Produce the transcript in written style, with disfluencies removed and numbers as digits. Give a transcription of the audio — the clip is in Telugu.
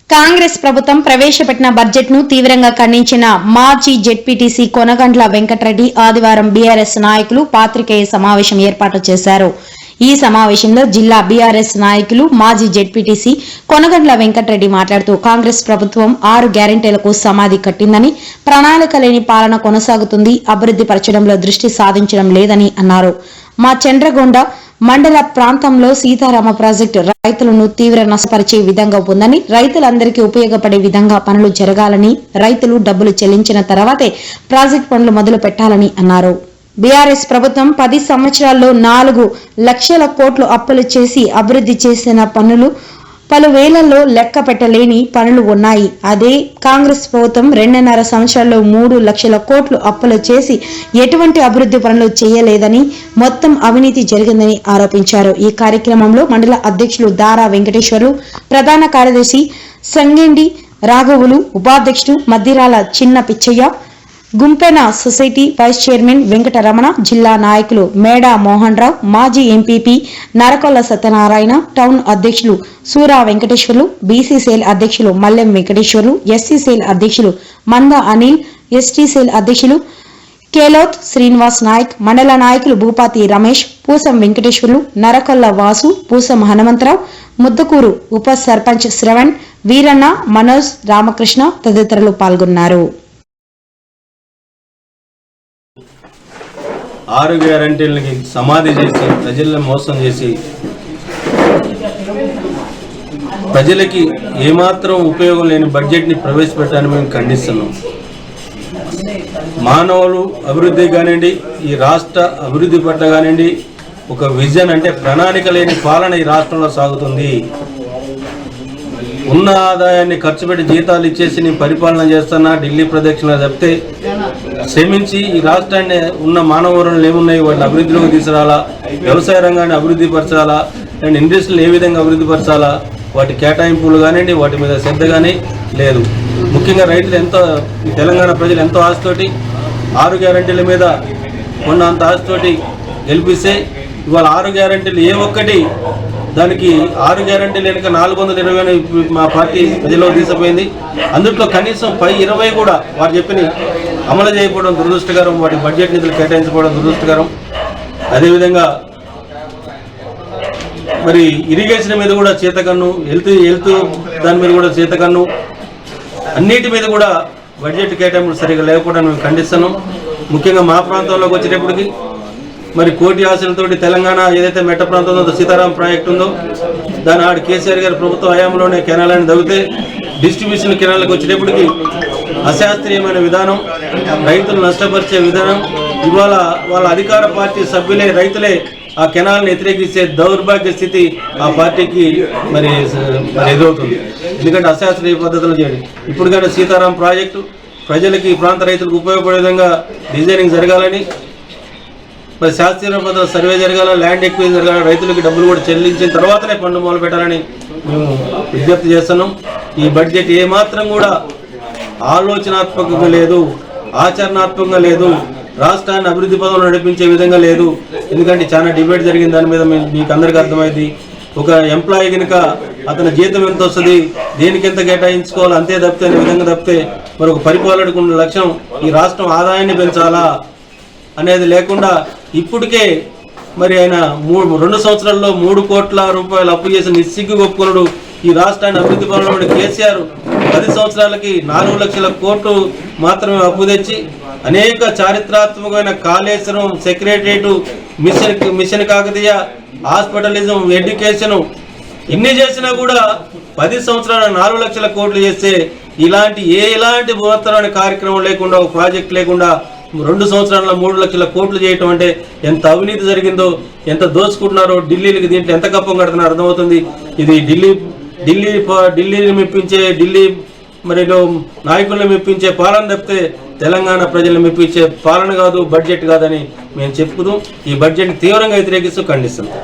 కాంగ్రెస్ ప్రభుత్వం ప్రవేశపెట్టిన బడ్జెట్ ను తీవ్రంగా ఖండించిన మాజీ జెడ్పీటీసీ కొనగండ్ల వెంకటరెడ్డి ఆదివారం బీఆర్ఎస్ నాయకులు పాత్రికేయ సమావేశం ఏర్పాటు చేశారు. ఈ సమావేశంలో జిల్లా బీఆర్ఎస్ నాయకులు మాజీ జెడ్పీటీసీ కొనగండ్ల వెంకటరెడ్డి మాట్లాడుతూ కాంగ్రెస్ ప్రభుత్వం 6 గ్యారెంటీలకు సమాధి కట్టిందని, ప్రణాళిక లేని పాలన కొనసాగుతుంది, అభివృద్ధి పరచడంలో దృష్టి సాధించడం లేదని అన్నారు. మా చంద్రగొండ మండల ప్రాంతంలో సీతారామ ప్రాజెక్టు రైతులను తీవ్ర నష్టపరిచే విధంగా ఉందని, రైతులందరికీ ఉపయోగపడే విధంగా పనులు జరగాలని, రైతులు డబ్బులు చెల్లించిన తర్వాతే ప్రాజెక్టు పనులు మొదలు పెట్టాలని అన్నారు. బీఆర్ఎస్ ప్రభుత్వం 10 సంవత్సరాల్లో 4 లక్షల కోట్లు అప్పులు చేసి అభివృద్ధి చేసిన పనులు పలు వేలలో లెక్క పెట్టలేని పనులు ఉన్నాయి. అదే కాంగ్రెస్ ప్రభుత్వం 2.5 సంవత్సరాల్లో 3 లక్షల కోట్లు అప్పులు చేసి ఎటువంటి అభివృద్ధి పనులు చేయలేదని, మొత్తం అవినీతి జరిగిందని ఆరోపించారు. ఈ కార్యక్రమంలో మండల అధ్యక్షులు దారా వెంకటేశ్వర్లు, ప్రధాన కార్యదర్శి సంగెండి రాఘవులు, ఉపాధ్యక్షుడు Maddirala Chinna Pichaiah, Gumpena society vice chairman Venkataramana, జిల్లా నాయకులు మేడా మోహన్ రావు, మాజీ ఎంపీపీ నరకొల్ల సత్యనారాయణ, టౌన్ అధ్యక్షులు సూరా వెంకటేశ్వర్లు, బీసీ సేల్ అధ్యక్షులు మల్లెం వెంకటేశ్వర్లు, ఎస్సీ సేల్ అధ్యక్షులు మంద అనిల్, ఎస్టీ సేల్ అధ్యక్షులు కేలోత్ శ్రీనివాస్ నాయక్, మండల నాయకులు భూపాతి రమేష్, పూసం వెంకటేశ్వర్లు, నరకొల్ల వాసు, పూసం హనుమంతరావు, ముద్దకూరు ఉప సర్పంచ్ శ్రవణ్, వీరన్న, మనోజ్, రామకృష్ణ తదితరులు పాల్గొన్నారు. 6 గ్యారెంటీలకి సమాధి చేసి ప్రజలను మోసం చేసి ప్రజలకి ఏమాత్రం ఉపయోగం లేని బడ్జెట్ని ప్రవేశపెట్టాలని మేము ఖండిస్తున్నాం. మానవులు అభివృద్ధి కానివ్వండి, ఈ రాష్ట్ర అభివృద్ధి పట్ల కానివ్వండి, ఒక విజన్ అంటే ప్రణాళిక లేని పాలన ఈ రాష్ట్రంలో సాగుతుంది. ఉన్న ఆదాయాన్ని ఖర్చు పెట్టి జీతాలు ఇచ్చేసి నేను పరిపాలన చేస్తున్నా, ఢిల్లీ ప్రదక్షిణ తప్పితే శ్రమించి ఈ రాష్ట్రాన్ని ఉన్న మానవ వనరులు ఏమున్నాయి వాటిని అభివృద్ధిలోకి తీసుకురాలా, వ్యవసాయ రంగాన్ని అభివృద్ధి పరచాలా, అండ్ ఇండస్ట్రీలు ఏ విధంగా అభివృద్ధి పరచాలా, వాటి కేటాయింపులు కానివ్వండి, వాటి మీద శ్రద్ధ కానీ లేదు. ముఖ్యంగా రైతులు ఎంతో, ఈ తెలంగాణ ప్రజలు ఎంతో ఆశతోటి 6 గ్యారెంటీల మీద కొన్నంత ఆశతోటి గెలిపిస్తే ఇవాళ 6 గ్యారెంటీలు ఏ ఒక్కటి దానికి 6 గ్యారెంటీలు వెనుక 420 మా పార్టీ ప్రజల్లో తీసుకుపోయింది. అందులో కనీసం 20 కూడా వారు చెప్పిన అమలు చేయకపోవడం దురదృష్టకరం, వాటి బడ్జెట్ నిధులు కేటాయించకపోవడం దురదృష్టకరం. అదేవిధంగా మరి ఇరిగేషన్ మీద కూడా చేతకన్ను, హెల్త్ దాని మీద కూడా చేతకన్ను, అన్నిటి మీద కూడా బడ్జెట్ కేటాయింపులు సరిగా లేకపోవడం మేము ఖండిస్తున్నాం. ముఖ్యంగా మా ప్రాంతంలోకి వచ్చేటప్పటికి మరి కోటి ఆశలతోటి తెలంగాణ ఏదైతే మెట్ట ప్రాంతంలో సీతారాం ప్రాజెక్టు ఉందో దాని ఆడు కేసీఆర్ గారి ప్రభుత్వ హయాంలోనే కెనాలని తగ్గితే డిస్ట్రిబ్యూషన్ కెనాలకు వచ్చేటప్పటికి అశాస్త్రీయమైన విధానం, రైతులు నష్టపరిచే విధానం, ఇవాళ వాళ్ళ అధికార పార్టీ సభ్యులే రైతులే ఆ కెనాల్ని వ్యతిరేకించే దౌర్భాగ్య స్థితి ఆ పార్టీకి మరి ఎదురవుతుంది. ఎందుకంటే అశాస్త్రీయ పద్ధతులు చేయండి. ఇప్పుడు కానీ సీతారాం ప్రాజెక్టు ప్రజలకి, ప్రాంత రైతులకు ఉపయోగపడే విధంగా డిజైనింగ్ జరగాలని, మరి శాస్త్రీయ పద్ధతుల సర్వే జరగాల, ల్యాండ్ ఎక్విజిషన్ జరగాలి, రైతులకి డబ్బులు కూడా చెల్లించిన తర్వాతనే పనులు మొదలు పెట్టాలని మేము విజ్ఞప్తి చేస్తున్నాం. ఈ బడ్జెట్ ఏమాత్రం కూడా ఆలోచనాత్మకంగా లేదు, ఆచరణాత్మకంగా లేదు, రాష్ట్రాన్ని అభివృద్ధి పదంలో నడిపించే విధంగా లేదు. ఎందుకంటే చాలా డిబేట్ జరిగింది దాని మీద, మీకు అందరికీ అర్థమైంది. ఒక ఎంప్లాయీ కనుక అతని జీతం ఎంత వస్తుంది, దేనికి ఎంత కేటాయించుకోవాలి అంతే తప్పితే అనే విధంగా తప్పితే మరి ఒక పరిపాలనకు ఉన్న లక్ష్యం ఈ రాష్ట్రం ఆదాయాన్ని పెంచాలా అనేది లేకుండా ఇప్పటికే మరి ఆయన 2 సంవత్సరాల్లో 3 కోట్ల రూపాయలు అప్పు చేసి నిస్సిగ్గు ఒప్పుకున్నాడు. ఈ రాష్ట్రాన్ని అభివృద్ధి పనులు కేసీఆర్ 10 సంవత్సరాలకి 4 లక్షల కోట్లు మాత్రమే అప్పు తెచ్చి అనేక చారిత్రాత్మకమైన Kaleshwaram, secretariat, mission Kakatiya, hospitalism, education ఇన్ని చేసినా కూడా 10 సంవత్సరాల 4 లక్షల కోట్లు చేస్తే ఎలాంటి బృహత్తరమైన కార్యక్రమం లేకుండా, ఒక ప్రాజెక్ట్ లేకుండా 2 సంవత్సరాల 3 లక్షల కోట్లు చేయటం అంటే ఎంత అవినీతి జరిగిందో, ఎంత దోచుకుంటున్నారో, ఢిల్లీకి దీంట్లో ఎంత కప్పం కడుతున్నారో అర్థమవుతుంది. ఇది ఢిల్లీని మెప్పించే, ఢిల్లీ మరి నాయకులను మెప్పించే పాలన తప్పితే తెలంగాణ ప్రజలను మెప్పించే పాలన కాదు, బడ్జెట్ కాదని మేము చెప్పుకుందాం. ఈ బడ్జెట్ని తీవ్రంగా వ్యతిరేకిస్తూ ఖండిస్తున్నాం.